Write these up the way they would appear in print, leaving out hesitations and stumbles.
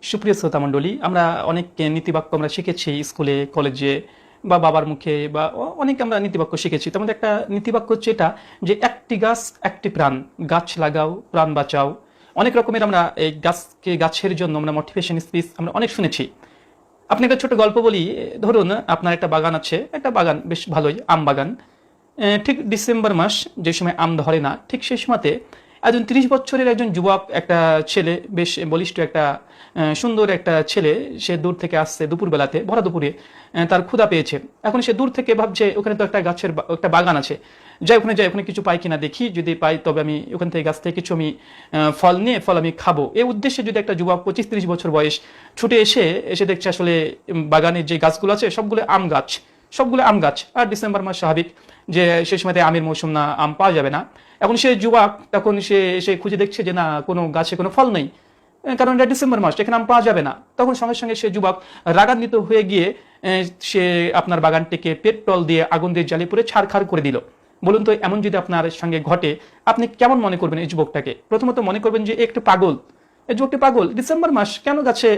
সুপ্রিয় শ্রোতা মণ্ডলী, আমরা অনেক নীতিবাক্য আমরা শিখেছি স্কুলে, কলেজে বা বাবার মুখে, বা অনেক আমরা নীতিবাক্য শিখেছি। তার মধ্যে একটা নীতিবাক্য হচ্ছে এটা যে একটি গাছ একটি প্রাণ, গাছ লাগাও প্রাণ বাঁচাও। অনেক রকমের আমরা এই গাছের জন্য আমরা মোটিভেশন স্পিচ আমরা অনেক শুনেছি। আপনি একটা ছোট গল্প বলি। ধরুন আপনার একটা বাগান আছে, একটা বাগান বেশ ভালোই, আম বাগান। ঠিক ডিসেম্বর মাস, যে সময় আম ধরে না, ঠিক সেই সময়তে একজন 30 বছরের একজন যুবক, একটা ছেলে, বেশ বলিষ্ঠ একটা সুন্দর একটা ছেলে, সে দূর থেকে আসছে দুপুরবেলাতে, ভরা দুপুরে। তার ক্ষুধা পেয়েছে। এখন সে দূর থেকে ভাবছে ওখানে তো একটা গাছের একটা বাগান আছে, যাই ওখানে কিছু পাই কিনা দেখি, যদি পাই তবে আমি ওখান থেকে গাছ থেকে কিছু আমি ফল আমি খাবো। এই উদ্দেশ্যে যদি একটা যুবক 25-30 বছর বয়স ছুটে এসে দেখছে আসলে বাগানের যে গাছগুলো আছে সবগুলো আম গাছ। আর ডিসেম্বর মাস স্বাভাবিক যে সেই সময়তে আমের মৌসুম না, আম পাওয়া যাবে না। এখন সে যুবক তখন সে খুঁজে দেখছে যে না, কোনো গাছে কোনো ফল নেই, কারণ এটা ডিসেম্বর মাস, এখানে আম পাওয়া যাবে না। তখন সঙ্গে সঙ্গে সে যুবক রাগান্বিত হয়ে গিয়ে সে আপনার বাগানটিকে পেট্রোল দিয়ে, আগুন দিয়ে জ্বালিয়ে পুড়ে ছারখার করে দিল। বলুন তো, এমন যদি আপনার সঙ্গে ঘটে, আপনি কেমন মনে করবেন এই যুবকটাকে? প্রথমত মনে করবেন যে একটু পাগল, এই যুবকটি পাগল, ডিসেম্বর মাস কেন গাছে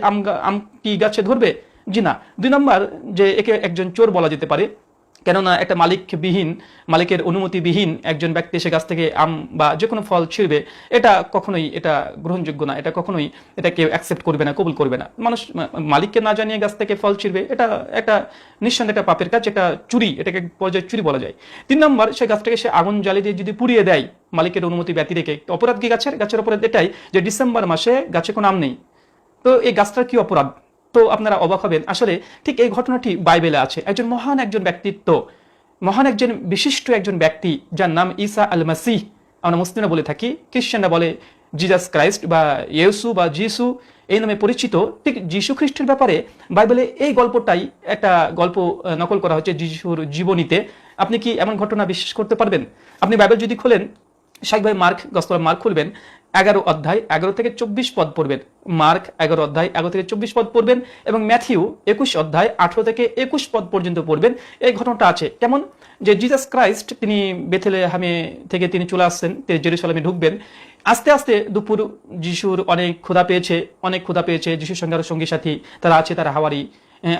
আম কি গাছে ধরবে? জি না। 2 নম্বর, যে একে একজন চোর বলা যেতে পারে, কেননা একটা মালিকের অনুমতিবিহীন একজন ব্যক্তি এসে গাছ থেকে আম বা যে কোনো ফল ছিঁড়বে, এটা কখনোই এটা গ্রহণযোগ্য না, এটা কখনোই এটা কেউ অ্যাকসেপ্ট করবে না, কবুল করবে না। মানুষ মালিককে না জানিয়ে গাছ থেকে ফল ছিঁড়বে, এটা একটা নিঃসন্দেহে একটা পাপের কাজ, এটা চুরি, এটাকে পর্যায়ে চুরি বলা যায়। 3 নম্বর, সেই গাছটাকে সে আগুন জ্বালিয়ে দিয়ে যদি পুড়িয়ে দেয় মালিকের অনুমতি ব্যতি রেখে, অপরাধ কি গাছের অপরাধ এটাই যে ডিসেম্বর মাসে গাছে কোনো আম নেই। তো এই গাছটার কি অপরাধ? তো আপনারা অবাক হবেন, আসলে ঠিক এই ঘটনাটি বাইবেলে আছে। একজন ব্যক্তিত্ব, বিশিষ্ট একজন ব্যক্তি, যার নাম ঈসা আল মাসিহ, আমরা মুসলিমরা বলে থাকি, খ্রিস্টানরা বলে জিজাস ক্রাইস্ট বা ইয়েসু বা যিশু, এই নামে পরিচিত। ঠিক যীশু খ্রিস্টের ব্যাপারে বাইবেলে এই গল্পটাই একটা গল্প নকল করা হচ্ছে যিশুর জীবনীতে। আপনি কি এমন ঘটনা বিশ্বাস করতে পারবেন? আপনি বাইবেল যদি খোলেন, স্বাভাবিকভাবে মার্ক খুলবেন, 11 অধ্যায় 11 থেকে 24 পদ পড়বেন। মার্ক 11 অধ্যায় 11 থেকে 24 পদ পড়বেন, এবং ম্যাথিউ 21 অধ্যায় 18 থেকে 21 পদ পর্যন্ত পড়বেন। এই ঘটনাটা আছে কেমন, যে জিসাস ক্রাইস্ট তিনি বেথলেহেমে থেকে তিনি চলে আসছেন, তিনি জেরুসালেমে ঢুকবেন। আস্তে আস্তে দুপুর, যিশুর অনেক ক্ষুধা পেয়েছে। যিশুর সঙ্গে আরো সঙ্গী সাথী তারা আছে, তারা হাওয়ারি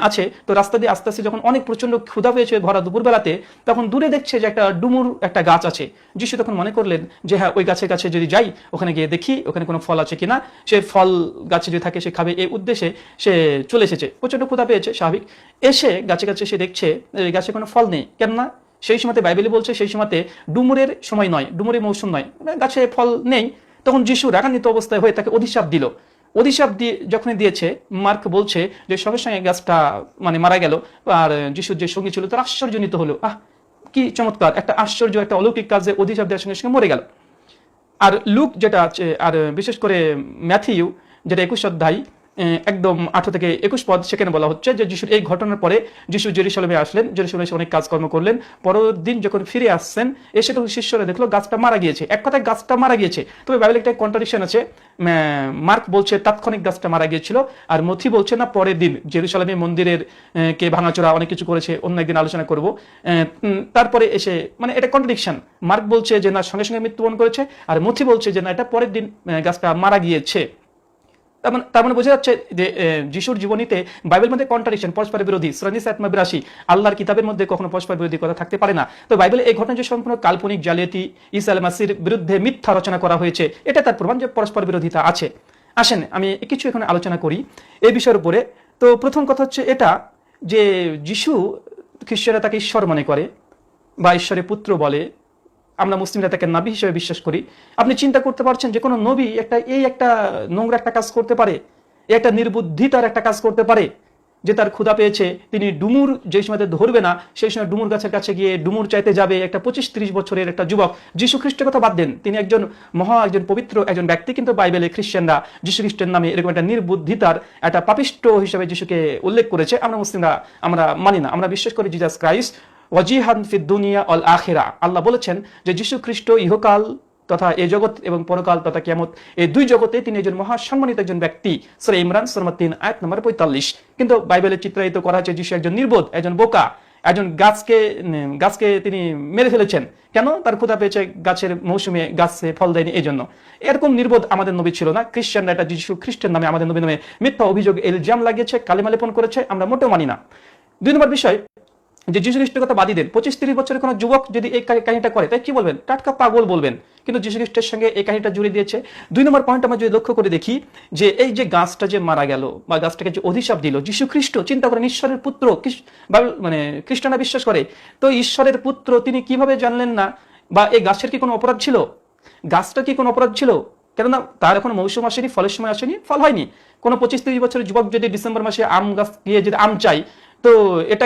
আছে। তো রাস্তা দিয়ে আস্তে আস্তে যখন অনেক প্রচন্ড ক্ষুধা পেয়েছে ভরা দুপুরবেলাতে, তখন দূরে দেখছে যে একটা ডুমুর একটা গাছ আছে। যিশু তখন মনে করলেন যে হ্যাঁ, ওই গাছের কাছে যদি যাই, ওখানে গিয়ে দেখি ওখানে কোনো ফল আছে কিনা, সে ফল গাছে যদি থাকে সে খাবে, এই উদ্দেশ্যে সে চলে এসেছে। প্রচন্ড ক্ষুধা পেয়েছে স্বাভাবিক, এসে গাছে সে দেখছে গাছে কোনো ফল নেই। কেননা সেই সময়তে বাইবেলে বলছে সেই সময়তে ডুমুরের সময় নয়, ডুমুরের মৌসুম নয়, গাছে ফল নেই। তখন যিশু রাগান্বিত অবস্থায় হয়ে তাকে অভিশাপ দিয়ে যখনই দিয়েছে, মার্ক বলছে যে সঙ্গে সঙ্গে গাছটা মারা গেল। আর যিশুর যে সঙ্গী ছিল তার আশ্চর্যজনিত হলো, কি চমৎকার একটা আশ্চর্য, একটা অলৌকিক কাজে অভিশাপ দেওয়ার সঙ্গে সঙ্গে মরে গেল। আর লুক যেটা আছে, আর বিশেষ করে ম্যাথিউ যেটা 21 অধ্যায় একদম 18 থেকে 21 পদ, সেখানে বলা হচ্ছে যে যিশুর এই ঘটনার পরে যিশু জেরুসালেমে আসলেন, জেরুসালেমে এসে অনেক কাজকর্ম করলেন। পরের দিন যখন ফিরে আসছেন, এসে তখন শিষ্যরা দেখলো গাছটা মারা গিয়েছে। এক কথায় গাছটা মারা গিয়েছে। তবে বাইবেলে একটা কন্ট্রাডিকশন আছে, মার্ক বলছে তাৎক্ষণিক গাছটা মারা গিয়েছিল, আর মথি বলছে না পরের দিন। জেরুসালেমে মন্দিরের কে ভাঙাচোরা অনেক কিছু করেছে, অন্য একদিন আলোচনা করব। তারপরে এসে এটা কন্ট্রাডিকশন, মার্ক বলছে যে না সঙ্গে সঙ্গে মৃত্যুবরণ করেছে, আর মথি বলছে যে না এটা পরের দিন গাছটা মারা গিয়েছে। তার মানে বোঝা যাচ্ছে যে যিশুর জীবনীতে বাইবেল মধ্যে কন্ট্রাডিকশন, পরস্পর বিরোধী। সূরা নিসা 82, আল্লাহর কিতাবের মধ্যে কখনো পরস্পর বিরোধী কথা থাকতে পারে না। তো বাইবেলে এই ঘটনা যে সম্পূর্ণ কাল্পনিক, জালিয়াতি, ঈসা আল মাসির বিরুদ্ধে মিথ্যা রচনা করা হয়েছে, এটা তার প্রমাণ যে পরস্পর বিরোধিতা আছে। আসেন আমি কিছু এখানে আলোচনা করি এই বিষয়ের উপরে। তো প্রথম কথা হচ্ছে এটা যে যিশু, খ্রিস্টানরা তাকে ঈশ্বর মনে করে বা ঈশ্বরের পুত্র বলে, আমরা মুসলিমরা তাকে নবী হিসেবে বিশ্বাস করি। আপনি চিন্তা করতে পারছেন যে কোনো নবী একটা নোংরা একটা কাজ করতে পারে, একটা নির্বুদ্ধিতার একটা কাজ করতে পারে, যে তার ক্ষুধা পেয়েছে, তিনি ডুমুর যে সময়তে ধরবে না, সেই সময় ডুমুর গাছের কাছে গিয়ে ডুমুর চাইতে যাবে একটা 25-30 বছরের একটা যুবক। যীশু খ্রিস্টের কথা বাদ দেন, তিনি একজন পবিত্র একজন ব্যক্তি, কিন্তু বাইবেলে খ্রিস্টানরা যীশু খ্রিস্টের নামে এরকম একটা নির্বুদ্ধিতার একটা পাপিষ্ট হিসেবে যীশুকে উল্লেখ করেছে। আমরা মুসলিমরা আমরা মানি না, আমরা বিশ্বাস করি জিসাস ক্রাইস্ট ওয়াজিহান ফিদ দুনিয়া অল আখিরা। আল্লাহ বলেছেন যে যীশু খ্রিস্ট ইহকাল তথা এই জগৎ এবং পরকাল তথা কিয়ামত, এই দুই জগতে তিনি একজন মহাসম্মানিত একজন ব্যক্তি। সূরা ইমরান সূরা 3 আয়াত নম্বর 45। কিন্তু বাইবেলে চিত্রায়িত করা হয়েছে যিশু একজন নির্বোধ, একজন বোকা, একজন গাছকে তিনি মেরে ফেলেছেন। কেন? তার ক্ষুধা পেয়েছে, গাছের মৌসুমে গাছে ফল দেয়নি এই জন্য। এরকম নির্বোধ আমাদের নবী ছিল না। খ্রিস্টানরা এটা যিশু খ্রিস্টের নামে আমাদের নবী নামে মিথ্যা অভিযোগ ইলজাম লাগিয়েছে, কালিমা লেপন করেছে, আমরা মোটেও মানি না। 2 নম্বর বিষয়, যে যীশু খ্রিস্টের কথা বাদই দেন, 25-30 বছরের কোনো যুবক যদি এই কাহিনীটা করে তাই কি বলবেন? টাটকা পাগল বলবেন। কিন্তু যীশু খ্রিস্টের সঙ্গে এই কাহিনীটা জুড়ে দিয়েছে। 2 নম্বর পয়েন্ট আমরা যদি লক্ষ্য করে দেখি, যে এই যে গাছটা যে মারা গেল বা গাছটাকে যে অভিশাপ দিল, যীশু খ্রিস্ট চিন্তা করেন ঈশ্বরের পুত্র, মানে খ্রিস্টানরা বিশ্বাস করে, তো ঈশ্বরের পুত্র তিনি কিভাবে জানলেন না? বা এই গাছের কি কোনো অপরাধ ছিল? গাছটার কি কোনো অপরাধ ছিল? কেননা তার এখন মৌসুম আসেনি, ফলের সময় আসেনি, ফল হয়নি। কোনো 25-30 বছরের যুবক যদি ডিসেম্বর মাসে আম গাছ গিয়ে যদি আম চাই, তো এটা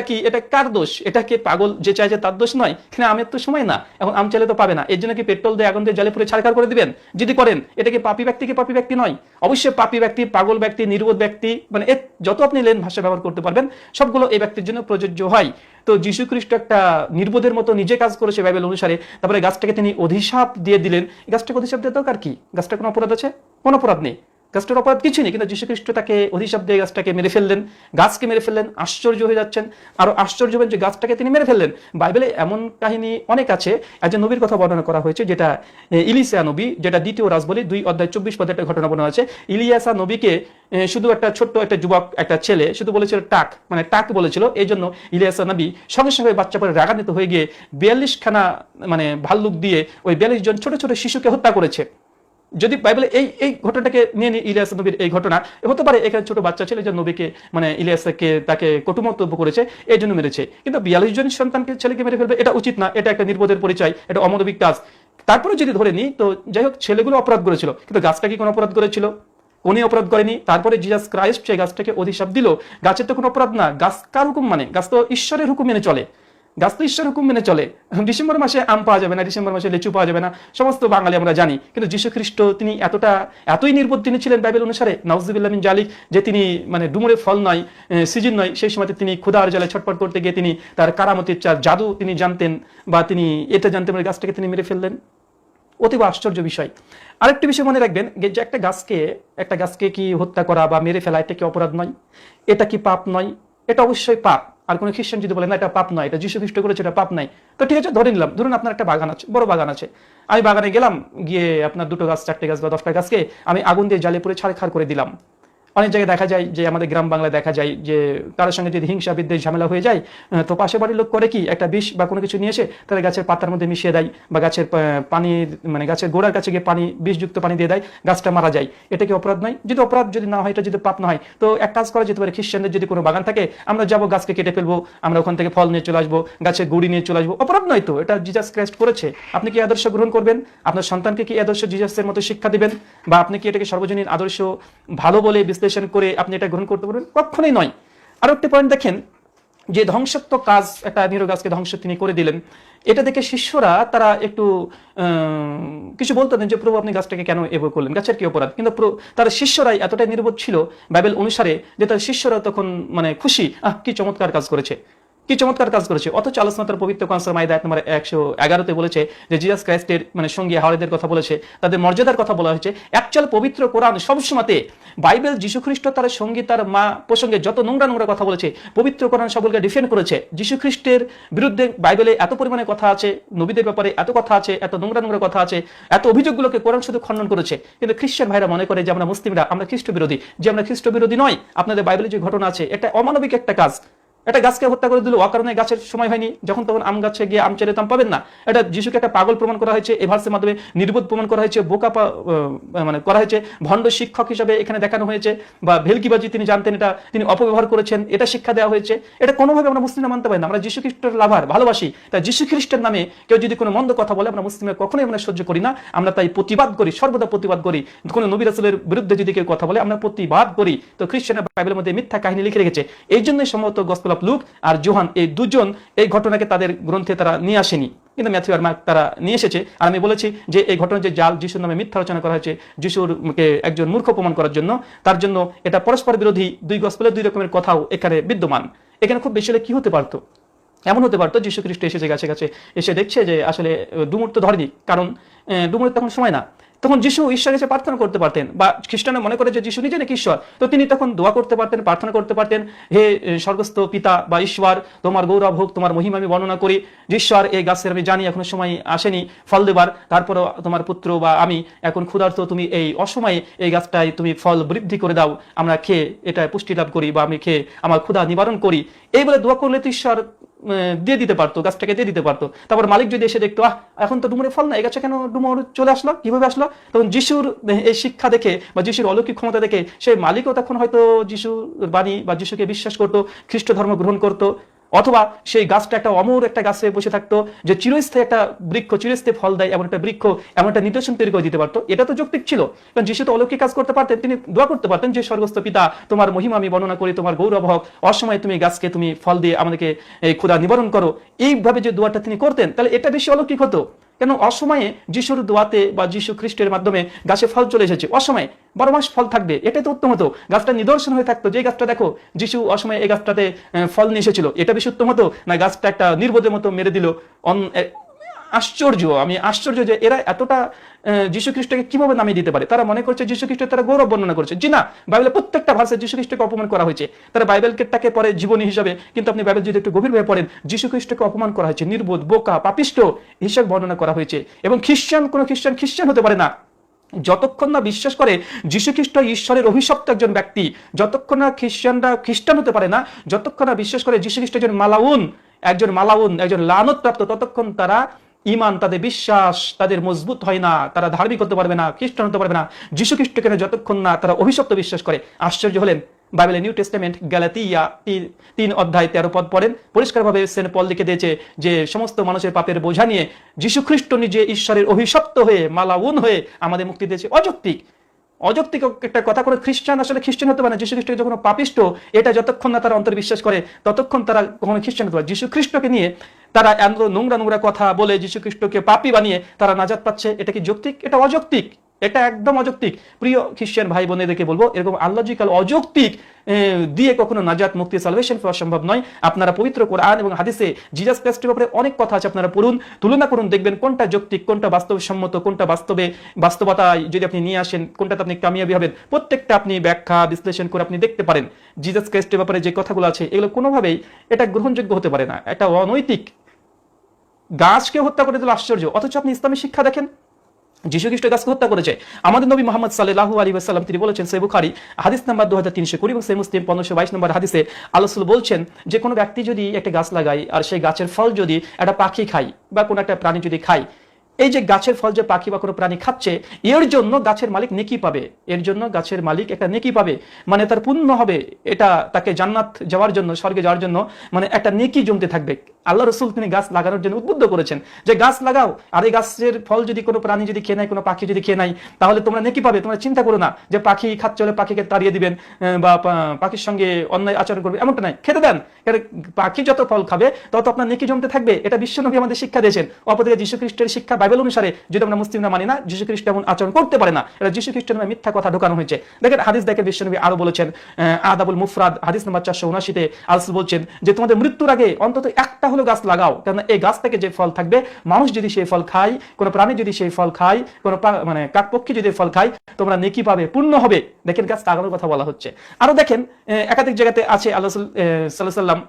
কার দোষ? এটা কি পাগল যে চাইছে তার দোষ নয়? এখানে আমের তো সময় না, এখন আম চাইলে তো পাবে না। এর জন্য কি পেট্রোল দিয়ে আগুন দিয়ে জ্বালে পুড়ে ছাড়খাড় করে দিবেন? যদি করেন, এটা কি পাপী ব্যক্তি কি পাপী ব্যক্তি নয়? অবশ্যই পাপী ব্যক্তি, পাগল ব্যক্তি, নির্বোধ ব্যক্তি, মানে যত আপনি লেন ভাষা ব্যবহার করতে পারবেন সবগুলো এই ব্যক্তির জন্য প্রযোজ্য হয়। তো যীশু খ্রিস্ট একটা নির্বোধের মতো নিজে কাজ করেছে বাইবেল অনুসারে, তারপরে গাছটাকে তিনি অভিশাপ দিয়ে দিলেন। গাছটাকে অভিশাপ দেওয়ার দরকার কি? গাছটা কোনো অপরাধ আছে? কোনো অপরাধ নেই, গাছটার অপরাধ কিছু নেই, কিন্তু যীশু খ্রিস্ট তাকে অভিশাপ দিয়ে গাছটাকে মেরে ফেললেন, গাছকে মেরে ফেললেন। আশ্চর্য হয়ে যাচ্ছেন, আরো আশ্চর্য হবেন যে গাছটাকে তিনি মেরে ফেললেন। বাইবেলে এমন কাহিনী অনেক আছে। একজন নবীর কথা বর্ণনা করা হয়েছে, যেটা ইলিশা নবী, যেটা 2 রাজবলী 2:24 একটা ঘটনা বলা আছে। ইলিয়াসা নবীকে শুধু একটা ছোট্ট একটা যুবক, একটা ছেলে শুধু বলেছিল টাক বলেছিল, এই জন্য ইলিয়াসা নবী সঙ্গে সঙ্গে বাচ্চা পরে রাগান্বিত হয়ে গিয়ে 42খানা মানে ভাল্লুক দিয়ে ওই 42 জন ছোট ছোট শিশুকে হত্যা করেছে। যদি বাইবেলে এই ঘটনাটাকে নিয়ে ইলিয়াস নবীর এই ঘটনা হতে পারে, এখানে ছোট বাচ্চা ছিল যে নবীকে মানে ইলিয়াসকে তাকে কটু মন্তব্য করেছে, এই জন্য মেরেছে। কিন্তু 42 জন সন্তানকে ছেলেকে মেরে ফেলবে, এটা উচিত না, এটা একটা নির্বোধের পরিচয়, এটা অমানবিক কাজ। তারপরে যদি ধরে নিই, তো যাই হোক, ছেলেগুলো অপরাধ করেছিল, কিন্তু গাছটা কি কোনো অপরাধ করেছিল? কোন অপরাধ করেনি। তারপরে জিসাস ক্রাইস্ট সেই গাছটাকে অভিশাপ দিল। গাছের তো কোনো অপরাধ না, গাছ কার হুকুম মানে? গাছ তো ঈশ্বরের হুকুম মেনে চলে, গাছ তো ঈশ্বর হুকুম মেনে চলে। ডিসেম্বর মাসে আম পাওয়া যাবে না, ডিসেম্বর মাসে লিচু পাওয়া যাবে না, সমস্ত বাঙালি আমরা জানি। কিন্তু যীশু খ্রিস্ট তিনি এতই নির্বোধ তিনি ছিলেন বাইবেল অনুসারে, নাউজুবিল্লাহ মিন জালিক, যে তিনি মানে ডুমুরে ফল নয়, সিজন নয়, সেই সময় তিনি ক্ষুধার জ্বালায় ছটফট করতে গিয়ে তিনি তার কারামতির জাদু তিনি জানতেন, বা তিনি এটা জানতেন, গাছটাকে তিনি মেরে ফেললেন। অতীব আশ্চর্য বিষয়। আরেকটি বিষয় মনে রাখবেন, যে একটা গাছকে কি হত্যা করা বা মেরে ফেলা, এটা কি অপরাধ নয়? এটা কি পাপ নয়? এটা অবশ্যই পাপ। আর কোনো খ্রিস্টান যদি বলে না এটা পাপ নয়, এটা যীশু খ্রিস্ট করেছে, এটা পাপ নাই, তো ঠিক আছে, ধরে নিলাম। ধরুন আপনার একটা বাগান আছে, বড় বাগান আছে, আমি বাগানে গেলাম, গিয়ে আপনার 2টো গাছ, 4টে গাছ বা 10টা গাছকে আমি আগুন দিয়ে জ্বালিয়ে পুড়ে ছাড়খাড় করে দিলাম। অনেক জায়গায় দেখা যায় যে আমাদের গ্রাম বাংলায় দেখা যায় যে কারোর সঙ্গে যদি হিংসা বিদ্বেষ ঝামেলা হয়ে যায়, তো পাশে বাড়ির লোক করে কি, একটা বিষ বা কোনো কিছু নিয়ে এসে তারা গাছের পাতার মধ্যে মিশিয়ে দেয়, বা গাছের পানি মানে গাছের গোড়ার কাছে গিয়ে বিষযুক্ত পানি দিয়ে দেয়, গাছটা মারা যায়। এটা কি অপরাধ নয়? যদি অপরাধ যদি না হয়, এটা যদি পাপ না হয়, তো এক কাজ করা যেতে পারে, খ্রিস্টানদের যদি কোনো বাগান থাকে, আমরা যাবো, গাছকে কেটে ফেলবো, আমরা ওখান থেকে ফল নিয়ে চলে আসবো, গাছের গুড়ি নিয়ে চলে আসবো, অপরাধ নয় তো? এটা জিসাস ক্রাইস্ট করেছে। আপনি কি আদর্শ গ্রহণ করবেন? আপনার সন্তানকে কি আদর্শ জিসাসের মতো শিক্ষা দিবেন? বা আপনি কি এটাকে সর্বজনীন আদর্শ ভালো বলে বিশ্লেষণ করে আপনি এটা গ্রহণ করতে পারবেন? কখনোই নয়। আরো একটা পয়েন্ট দেখেন, যে ধ্বংসাত্মক কাজ, একটা নিরো গাছকে ধ্বংস তিনি করে দিলেন। এটা দেখে শিষ্যরা তারা একটু কিছু বলতেন যে প্রভু আপনি গাছটাকে কেন এভাবে করলেন, গাছের কি অপরাধ? কিন্তু তার শিষ্যরাই এতটাই নির্বোধ ছিল বাইবেল অনুসারে, যে তার শিষ্যরা তখন মানে খুশি, কি চমৎকার কাজ করেছে, কি চমৎকার কাজ করেছে। অথচ আলোচনা তার পবিত্র কোরআন মাইদা নম্বর 111 বলেছে যে জিসাস ক্রাইস্টের মানে সঙ্গী হাওয়ারীদের কথা বলেছে, তাদের মর্যাদার কথা বলা হয়েছে। অ্যাকচুয়াল পবিত্র কোরআন সবসময়তে বাইবেল যীশু খ্রিস্ট তার সঙ্গী তার মা প্রসঙ্গে যত নোংরা কথা বলেছে, পবিত্র কোরআন সকলকে ডিফেন্ড করেছে। যীশু খ্রিস্টের বিরুদ্ধে বাইবেলে এত পরিমাণে কথা আছে, নবীদের ব্যাপারে এত কথা আছে, এত নোংরা কথা আছে, এত অভিযোগগুলোকে কোরআন শুধু খণ্ডন করেছে। কিন্তু খ্রিস্টান ভাইরা মনে করে যে আমরা মুসলিমরা আমরা খ্রিস্ট বিরোধী, যে আমরা খ্রিস্ট বিরোধী নয়। আপনাদের বাইবেলে যে ঘটনা আছে, এটা অমানবিক একটা কাজ। একটা গাছকে হত্যা করে দিল, অকারণে গাছের সময় হয়নি, যখন তখন আম গাছে গিয়ে আম চেরে দাম পাবেন না। এটা যিশুকে একটা পাগল প্রমাণ করা হয়েছে, এই ভার্সের মাধ্যমে নির্বোধ প্রমাণ করা হয়েছে, বোকা মানে করা হয়েছে, ভণ্ড শিক্ষক হিসাবে এখানে দেখানো হয়েছে, বা ভেলকিবাজি তিনি জানতেন, এটা তিনি অপব্যবহার করেছেন, এটা শিক্ষা দেওয়া হয়েছে। এটা কোনোভাবে আমরা মুসলিমরা মানতে পারি না। আমরা যীশু খ্রিস্টের লাভার, ভালোবাসি, তাই যীশু খ্রিস্টের নামে কেউ যদি কোনো মন্দ কথা বলে, আমরা মুসলিমরা কখনোই আমরা সহ্য করি না। আমরা তাই প্রতিবাদ করি, সর্বদা প্রতিবাদ করি। কোনো নবী রাসূলের বিরুদ্ধে যদি কেউ কথা বলে, আমরা প্রতিবাদ করি। তো খ্রিস্টানরা বাইবেলের মধ্যে মিথ্যা কাহিনী লিখে রেখেছে। এই জন্যই সম্ভবত গসপেল অফ লুক আর যোহান এই দুজন এই ঘটনাকে তাদের গ্রন্থে তারা নিয়ে আসেনি, কিন্তু ম্যাথিউ আর মার্ক তারা নিয়ে এসেছে। আর আমি বলেছি যে এই ঘটনা যে জাল যিশুর নামে মিথ্যা রচনা করা হয়েছে যিশুরকে একজন মূর্খ প্রমাণ করার জন্য, তার জন্য এটা পরস্পর বিরোধী দুই গসপেলের দুই রকমের কথাও এখানে বিদ্যমান। এখানে খুব বেশি হলে কি হতে পারতো? এমন হতে পারতো যীশু খ্রিস্ট এসেছে গাছে এসে দেখছে যে আসলে ডুমুর তো ধরেনি, কারণ ডুমুরের তখন সময় না, তখন যিশু ঈশ্বরের কাছে প্রার্থনা করতে পারতেন, বা খ্রিস্টানরা মনে করে যে যিশু নিজে নাকি ঈশ্বর, তো তিনি তখন দোয়া করতে পারতেন, প্রার্থনা করতে পারতেন, হে স্বর্গস্থ পিতা বা ঈশ্বর, তোমার গৌরব হোক, তোমার মহিমা আমি বর্ণনা করি যে ঈশ্বর, এই গাছের আমি জানি এখনো সময় আসেনি ফল দেবার, তারপরও তোমার পুত্র বা আমি এখন ক্ষুধার্ত, তুমি এই অসময়ে এই গাছটায় তুমি ফল বৃদ্ধি করে দাও, আমরা খেয়ে এটা পুষ্টি লাভ করি, বা আমি খেয়ে আমার ক্ষুধা নিবারণ করি। এই বলে দোয়া করলে তো ঈশ্বর দিয়ে দিতে পারতো, গাছটাকে দিয়ে দিতে পারতো। তারপর মালিক যদি এসে দেখতো, এখন তো ডুমুরে ফল না, এই গাছে কেন ডুমুর চলে আসলো, কিভাবে আসলো? তখন যিশুর এই শিক্ষা দেখে বা যিশুর অলৌকিক ক্ষমতা দেখে সেই মালিকও তখন হয়তো যিশুর বাণী বা যিশুকে বিশ্বাস করতো, খ্রিস্ট ধর্ম গ্রহণ করতো। অথবা সেই গাছটা একটা অমর একটা গাছে বসে থাকতো, যে চিরস্থায়ী একটা বৃক্ষ, চিরস্থায়ী ফল দেয় এমন একটা বৃক্ষ, এমন একটা নিদর্শন তৈরি করে দিতে পারতো। এটা তো যৌক্তিক ছিল, কারণ যিশু তো অলৌকিক কাজ করতে পারতেন। তিনি দোয়া করতে পারতেন যে স্বর্গস্থ পিতা, তোমার মহিমা আমি বর্ণনা করি, তোমার গৌরব হোক, অসময়ে তুমি গাছকে তুমি ফল দিয়ে আমাদেরকে এই ক্ষুধা নিবারণ করো। এইভাবে যে দোয়াটা তিনি করতেন, তাহলে এটা বেশি অলৌকিক হতো। কেন অসময়ে যিশুর দোয়াতে বা যিশু খ্রিস্টের মাধ্যমে গাছে ফল চলে এসেছে, অসময়ে 12 মাস ফল থাকবে, এটাই তো উত্তম হতো। গাছটা নিদর্শন হয়ে থাকতো, যে গাছটা দেখো যিশু অসময়ে এই গাছটাতে ফল নিয়ে এসেছিল, এটা বেশি উত্তম হতো না গাছটা একটা নির্বোধের মতো মেরে দিল। আশ্চর্য, আমি আশ্চর্য যে এরা এতটা যীশু খ্রিস্টকে কিভাবে নামিয়ে দিতে পারে। তারা মনে করছে যীশু খ্রিস্টের তারা গৌরব বর্ণনা করছে। জি না, বাইবেলের প্রত্যেকটা ভাষায় যীশু খ্রিস্টকে অপমান করা হয়েছে। তারা বাইবেলকে তাকে পরে জীবনী হিসাবে, কিন্তু আপনি বাইবেল যদি একটু গভীরভাবে পড়েন, যীশু খ্রিস্টকে অপমান করা হয়েছে, নির্বোধ, বোকা, পাপিষ্ট হিসাবে বর্ণনা করা হয়েছে। এবং কোনো খ্রিস্টান হতে পারে না যতক্ষণ না বিশ্বাস করে যীশু খ্রিস্ট ঈশ্বরের অভিশপ্ত একজন ব্যক্তি, যতক্ষণ না খ্রিস্টানরা খ্রিস্টান হতে পারে না, যতক্ষণ না বিশ্বাস করে যীশু খ্রিস্ট একজন মালাউন, একজন লানতপ্রাপ্ত, ততক্ষণ তারা ইমান, তাদের বিশ্বাস তাদের মজবুত হয় না, তারা ধার্মিক হতে পারবে না, খ্রিস্টান হতে পারবে না যীশু খ্রিস্টকে যতক্ষণ না তারা অভিশপ্ত বিশ্বাস করে। আশ্চর্য হলেন, বাইবেলের নিউ টেস্টামেন্ট গালাতিয়া 3 অধ্যায় 13 পদ পড়েন, পরিষ্কারভাবে সেন্ট পল লিখে দিয়েছে যে সমস্ত মানুষের পাপের বোঝা নিয়ে যীশু খ্রিস্ট নিজে ঈশ্বরের অভিশপ্ত হয়ে, মালাউন হয়ে আমাদের মুক্তি দিয়েছে। অযৌক্তিক একটা কথা, করে খ্রিস্টান আসলে খ্রিস্টান হতে পারে না। যীশু খ্রিস্ট যখন পাপিষ্ট, এটা যতক্ষণ না তারা অন্তর বিশ্বাস করে ততক্ষণ তারা কখনো খ্রিস্টান হতে পারে। যীশু খ্রিস্টকে নিয়ে তারা নোংরা কথা বলে যীশু খ্রিস্টকে পাপী বানিয়ে তারা নাজাত পাচ্ছে। এটা কি যৌক্তিক? এটা অযৌক্তিক, এটা একদম অযৌক্তিক। প্রিয় খ্রিস্টান ভাই বোনেদেরকে বলবো, এরকম আল্লাজিক্যাল অযৌক্তিক দিয়ে কখনো নাজাত, মুক্তি, সালভেশন পাওয়া সম্ভব নয়। আপনারা পবিত্র কোরআন এবং হাদিসে জিসাস খ্রিস্টের ব্যাপারে অনেক কথা আছে, আপনারা পড়ুন, তুলনা করুন, দেখবেন কোনটা যৌক্তিক, কোনটা বাস্তবসম্মত, কোনটা বাস্তবতায় যদি আপনি নিয়ে আসেন, কোনটাতে আপনি কামিয়াবি হবেন। প্রত্যেকটা আপনি ব্যাখ্যা বিশ্লেষণ করে আপনি দেখতে পারেন। জিসাস খ্রিস্টের ব্যাপারে যে কথাগুলো আছে, এগুলো কোনোভাবেই এটা গ্রহণযোগ্য হতে পারে না, এটা অনৈতিক। গাছকে হত্যা করে দিল, আশ্চর্য। অথচ আপনি ইসলামী শিক্ষা দেখেন, যীশু খ্রিস্ট গাছকে হত্যা করেছে। আমাদের নবী মুহাম্মদ সাল্লাল্লাহু আলাইহি ওয়াসাল্লাম তিনি বলেছেন, সহিহ বুখারী হাদিস নাম্বার 2320 এবং সহিহ মুসলিম 1522 নম্বর হাদিসে আল্লাহ রাসূল বলছেন যে কোনো ব্যক্তি যদি একটা গাছ লাগায় আর সেই গাছের ফল যদি একটা পাখি খায় বা কোনো একটা প্রাণী যদি খায়, এই যে গাছের ফল যে পাখি বা কোনো প্রাণী খাচ্ছে, এর জন্য গাছের মালিক নেকি পাবে, এর জন্য গাছের মালিক একটা নেকি পাবে, মানে তার পুণ্য হবে, এটা তাকে জান্নাত যাওয়ার জন্য, স্বর্গে যাওয়ার জন্য মানে একটা নেকি জমতে থাকবে। আল্লাহ রসুল তিনি গাছ লাগানোর জন্য উদ্বুদ্ধ করেছেন যে গাছ লাগাও, আর এই গাছের ফল যদি কোনো প্রাণী যদি খেয়ে নেয়, কোনো পাখি যদি খেয়ে নেয়, তাহলে তোমরা নেকি পাবে। তোমরা চিন্তা করো না যে পাখি খাচ্ছে হলে পাখিকে তাড়িয়ে দিবেন বা পাখির সঙ্গে অন্যায় আচরণ করবে, এমনটা নয়। খেতে দেন, পাখি যত ফল খাবে তত আপনার নেকি জমতে থাকবে। এটা বিশ্বনবী আমাদের শিক্ষা দিয়েছেন। অপরদিকে যীশু খ্রিস্টের শিক্ষা বাইবেল অনুসারে যদি আমরা মুসলিমরা মানি না, যীশু খ্রিস্ট এমন আচরণ করতে পারে না, এটা যীশু খ্রিস্টের নামে মিথ্যা কথা ঢোকানো হয়েছে। দেখেন হাদিস দেখেন, বিশ্বনবী আরো বলেছেন, আদাবুল মুফরাদ হাদিস নাম্বার 479-তে আল্লাহ বলছেন যে তোমাদের মৃত্যুর আগে অন্তত একটা হলো গাছ লাগাও, কারণ এই গাছ থেকে যে ফল থাকবে, মানুষ যদি সেই ফল খায়, কোনো প্রাণী যদি সেই ফল খায়, কোনো মানে কাকপক্ষী যদি ফল খায়, তোমরা নেকি পাবে, পূর্ণ হবে। দেখেন গাছ লাগানোর কথা বলা হচ্ছে। আরো দেখেন একাধিক জায়গাতে আছে, আল্লাহ সাল্লাল্লাহু আলাইহি ওয়াসাল্লাম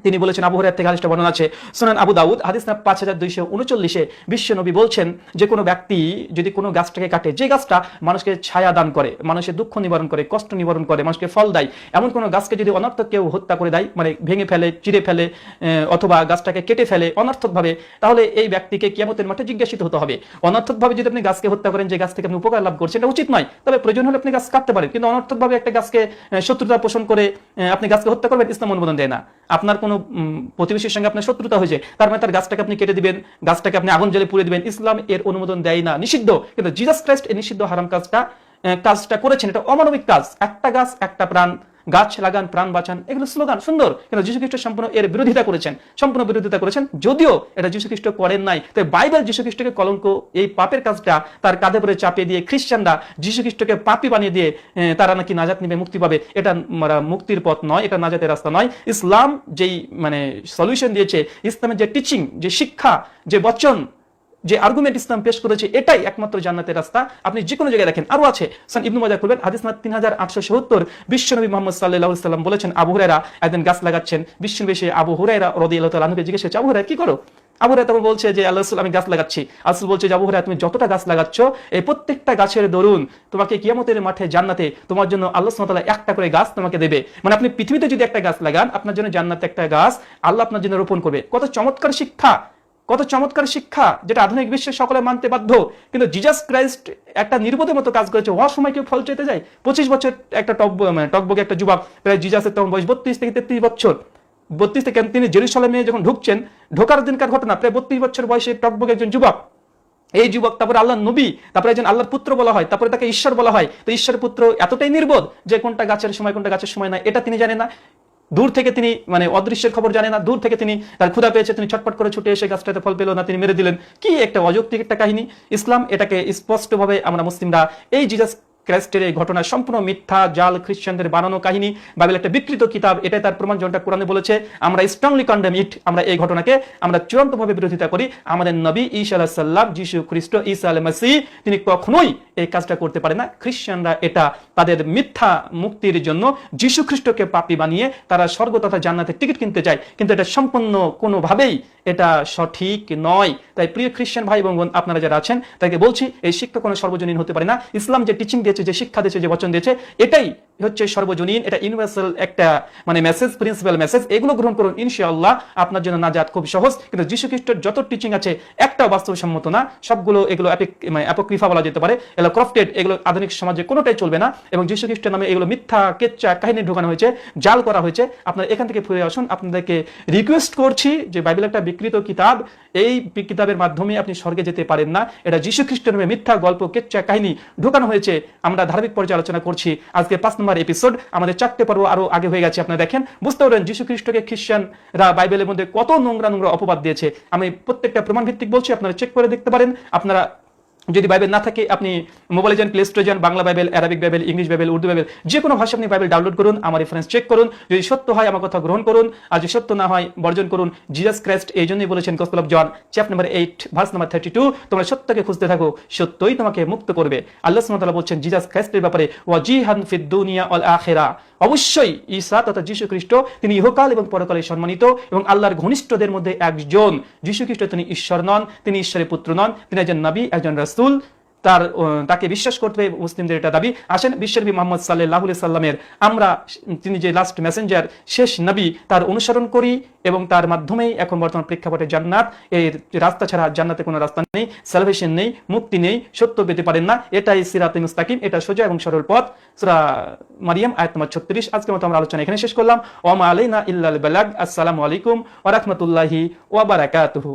তিনি বলেছেন, আবু হুরায়রা থেকে হাদিসটা বর্ণনা আছে সুনান আবু দাউদ হাদিস নাম্বার 5239-এ বিশ্বনবী বলছেন যে কোনো ব্যক্তি যদি কোনো গাছটাকে কাটে, যে গাছটা মানুষকে ছায়া দান করে, মানুষের দুঃখ নিবারণ করে, কষ্ট নিবারণ করে, মানুষকে ফল দেয়, এমন কোনো গাছকে যদি অনর্থক কেউ হত্যা করে দেয়, মানে ভেঙে ফেলে, চিড়ে ফেলে, অথবা গাছটাকে কেটে ফেলে অনর্থকভাবে, তাহলে এই ব্যক্তিকে কিয়ামতের মাঠে জিজ্ঞাসিত হতে হবে। অনর্থকভাবে যদি আপনি গাছকে হত্যা করেন, যে গাছ থেকে আপনি উপকার লাভ করছেন, এটা উচিত নয়। তবে প্রয়োজন হলে আপনি গাছ কাটতে পারেন, কিন্তু অনর্থকভাবে একটা গাছকে শত্রুতা পোষণ করে আপনি গাছকে হত্যা করবেন, ইসলাম অনুমোদন দেয় না। আপনার কোনো প্রতিবেশীর সঙ্গে আপনার শত্রুতা হয়েছে, তার মানে তার গাছটাকে আপনি কেটে দিবেন, গাছটাকে আপনি আগুন জ্বালিয়ে পুড়িয়ে দিবেন, ইসলাম এর অনুমোদন দেয় না, নিষিদ্ধ। কিন্তু জিসাস ক্রাইস্ট এই নিষিদ্ধ হারাম কাজটা করেছেন, এটা অমানবিক কাজ। একটা গাছ একটা প্রাণ, গাছ লাগান প্রাণ বাঁচান, এগুলো স্লোগান সুন্দর, কিন্তু যীশু খ্রিস্ট সম্পূর্ণ এর বিরোধিতা করেছেন। যদিও এটা যীশু খ্রিস্ট করেন নাই, তাই বাইবেল যীশু খ্রিস্টকে কলঙ্ক, এই পাপের কাজটা তার কাঁধে পরে চাপিয়ে দিয়ে খ্রিস্টানরা যীশু খ্রিস্টকে পাপী বানিয়ে দিয়ে তারা নাকি নাজাত নিবে, মুক্তি পাবে। এটা মুক্তির পথ নয়, এটা নাজাতের রাস্তা নয়। ইসলাম যেই মানে সলিউশন দিয়েছে, ইসলামের যে টিচিং, যে শিক্ষা, যে বচন, যে আর্গুমেন্ট ইসলাম পেশ করেছে এটাই একমাত্র জান্নাতের রাস্তা। আপনি যে কোনো জায়গায় দেখেন, আরো আছে, সান ইবনু মাজাহ করবেন হাদিস নাম্বার 3877, বিশ্বনবী মুহাম্মদ সাল্লাল্লাহু আলাইহি সাল্লাম বলেছেন, আবু হুরায়রা একদিন গাছ লাগাচ্ছেন, বিশ্বনবী এসে আবু হুরায়রা রাদিয়াল্লাহু তাআলা আনহুকে জিজ্ঞেস করছে, আবু হুরায়রা কি করো? আবু হুরায়রা তখন বলছে যে আল্লাহ রাসূল আমি গাছ লাগাচ্ছি। রাসূল বলছে যে আবু হুরায়রা তুমি যতটা গাছ লাগাচ্ছ এই প্রত্যেকটা গাছের দরুন তোমাকে কিয়ামতের মাঠে জান্নাতে তোমার জন্য আল্লাহ সুবহানাহু ওয়া তাআলা একটা করে গাছ তোমাকে দেবে। মানে আপনি পৃথিবীতে যদি একটা গাছ লাগান আপনার জন্য জান্নাতে একটা গাছ আল্লাহ আপনার জন্য রোপণ করবে। কত চমৎকার শিক্ষা, কত চমৎকার শিক্ষা, যেটা আধুনিক বিশ্বে সকলে মানতে বাধ্য। কিন্তু জিজাস ক্রাইস্ট একটা নির্বোধের মতো কাজ করেছে। হওয়ার সময় কেউ ফল চাইতে যায়? 25 বছর একটা টকবগে একটা যুবক, প্রায় জিজাসের তখন বয়স 32 থেকে 33 বছর, 32 থেকে তিনি জেরুসালেমে যখন ঢুকছেন, ঢোকার দিনকার ঘটনা, প্রায় 32 বছর বয়সে টকবগে একজন যুবক, এই যুবক তারপরে আল্লাহর নবী, তারপরে একজন আল্লাহর পুত্র বলা হয়, তারপরে তাকে ঈশ্বর বলা হয়। তো ঈশ্বরের পুত্র এতটাই নির্বোধ যে কোনটা গাছের সময় কোনটা গাছের সময় না এটা তিনি জানেন না। দূর থেকে তিনি মানে অদৃশ্যের খবর জানে না, দূর থেকে তিনি তার ক্ষুধা পেয়েছে, তিনি ছটপট করে ছুটে এসে গাছটাতে ফল পেল না, তিনি মেরে দিলেন। কি একটা অযৌক্তিক একটা কাহিনী। ইসলাম এটাকে স্পষ্টভাবে, আমরা মুসলিমরা এই জিজাস ক্রাইস্টের এই ঘটনা সম্পূর্ণ মিথ্যা, জাল, খ্রিস্টানদের বানানো কাহিনী, বাইবেল একটা বিকৃত কিতাব, এটাই তার প্রমাণ, যেটা কোরআনে বলেছে। আমরা স্ট্রংলি কন্ডেম ইট, আমরা এই ঘটনাকে আমরা চূড়ান্তভাবে বিরোধিতা করি। আমাদের নবী ঈসা আলাইহিস সালাম, যিশু খ্রিস্ট, ঈসা আলাইহিস মাসিহ, তিনি কখনোই এই কাজটা করতে পারে না। খ্রিস্টানরা এটা তাদের মিথ্যা মুক্তির জন্য যিশু খ্রিস্টকে পাপী বানিয়ে তারা স্বর্গ তথা জান্নাতের টিকিট কিনতে চায়, কিন্তু এটা সম্পূর্ণ কোনোভাবেই এটা সঠিক নয়। তাই প্রিয় খ্রিস্টান ভাই এবং বোন আপনারা যারা আছেন তাকে বলছি, এই শিক্ষা কোনো সর্বজনীন হতে পারে না। ইসলাম যে টিচিং দিয়েছে, যে শিক্ষা দিয়েছে, যে বচন দিয়েছে, এটাই হচ্ছে সর্বজনীন, এটা ইউনিভার্সাল একটা মানে মেসেজ, প্রিন্সিপাল মেসেজ। এগুলো গ্রহণ করুন, ইনশাআল্লাহ আপনার জন্য নাজাত খুব সহজ। কিন্তু যিশু খ্রিস্টের যত টিচিং আছে একটাও বাস্তবসম্মত না, সবগুলো এগুলো অ্যাপোক্রিফা বলা যেতে পারে, এগুলো ক্রফটেড, এগুলো আধুনিক সমাজে কোনোটাই চলবে না। এবং যিশু খ্রিস্টের নামে এগুলো মিথ্যা কেচ্চা কাহিনী ঢোকানো হয়েছে, জাল করা হয়েছে। আপনারা এখান থেকে ফিরে আসুন। আপনাদেরকে রিকোয়েস্ট করছি যে বাইবেল একটা বিকৃত কিতাব, এই কিতাবের মাধ্যমে আপনি স্বর্গে যেতে পারেন না। এটা যিশু খ্রিস্টের নামে মিথ্যা গল্প, কেচ্চা কাহিনী ঢোকানো হয়েছে। আমরা ধারাবাহিক পর্যায়ে আলোচনা করছি। আজকে 5 নম্বর এপিসোড, আমাদের 4টে পর্ব আরো আগে হয়ে গেছে। আপনারা দেখেন, বুঝতে পারেন যিশু খ্রিস্টকে খ্রিস্টানরা বাইবেলের মধ্যে কত নোংরা নোংরা অপবাদ দিয়েছে। আমি প্রত্যেকটা প্রমাণ ভিত্তিক বলছি, আপনারা চেক করে দেখতে পারেন। আপনারা যদি বাইবেল না থাকে আপনি মোবাইলে যান, প্লে স্টোরে যান, Bangla Bible, Arabic Bible, English Bible, Urdu Bible, যে কোনো ভাষা আপনি বাইবেল ডাউনলোড করুন, আমার রেফারেন্স চেক করুন। যদি সত্য হয় আমার কথা গ্রহণ করুন, আর যদি সত্য না হয় বর্জন করুন। জিজাস ক্রাইস্ট এই জন্যই বলেছেন, Gospel of John chapter number 8 verse number 32, তোমরা সত্যকে খুঁজতে থাকো, সত্যই তোমাকে মুক্ত করবে। আল্লাহ সুবহানাহু ওয়া তাআলা বলছেন জিজাস ক্রাইস্টের ব্যাপারে, ওয়াজিহান ফিদ দুনিয়া ওয়াল আখিরা, অবশ্যই ঈসা তথা যিশু খ্রিস্ট তিনি ইহকাল এবং পরকালে সম্মানিত এবং আল্লাহর ঘনিষ্ঠদের মধ্যে একজন। যিশু খ্রিস্ট তিনি ঈশ্বর নন, তিনি ঈশ্বরের পুত্র নন, তিনি একজন নবী, একজন রাসূল। তাকে বিশ্বাস করতে হবে, মুসলিমদের এটা দাবি। আসেন বিশ্বনবী মুহাম্মদ সাল্লাল্লাহু আলাইহি সাল্লামের, আমরা তিনি যে লাস্ট মেসেঞ্জার, শেষ নবী, তার অনুসরণ করি এবং তার মাধ্যমেই এখন বর্তমান প্রেক্ষাপটে জান্নাত, এই রাস্তা ছাড়া জান্নাতে কোনো রাস্তা নেই, সালভেশন নেই, মুক্তি নেই, সত্য পেতে পারেন না। এটাই সিরাতে মুস্তাকিম, এটা সোজা এবং সরল পথ। সূরা মারিয়াম আয়াত নম্বর 36। আজকের মতো আমরা আলোচনা এখানে শেষ করলাম। ওয়া মা আলাইনা ইল্লাল বালাগ। আসসালামু আলাইকুম ওয়া রাহমাতুল্লাহি ওয়া বারাকাতুহু।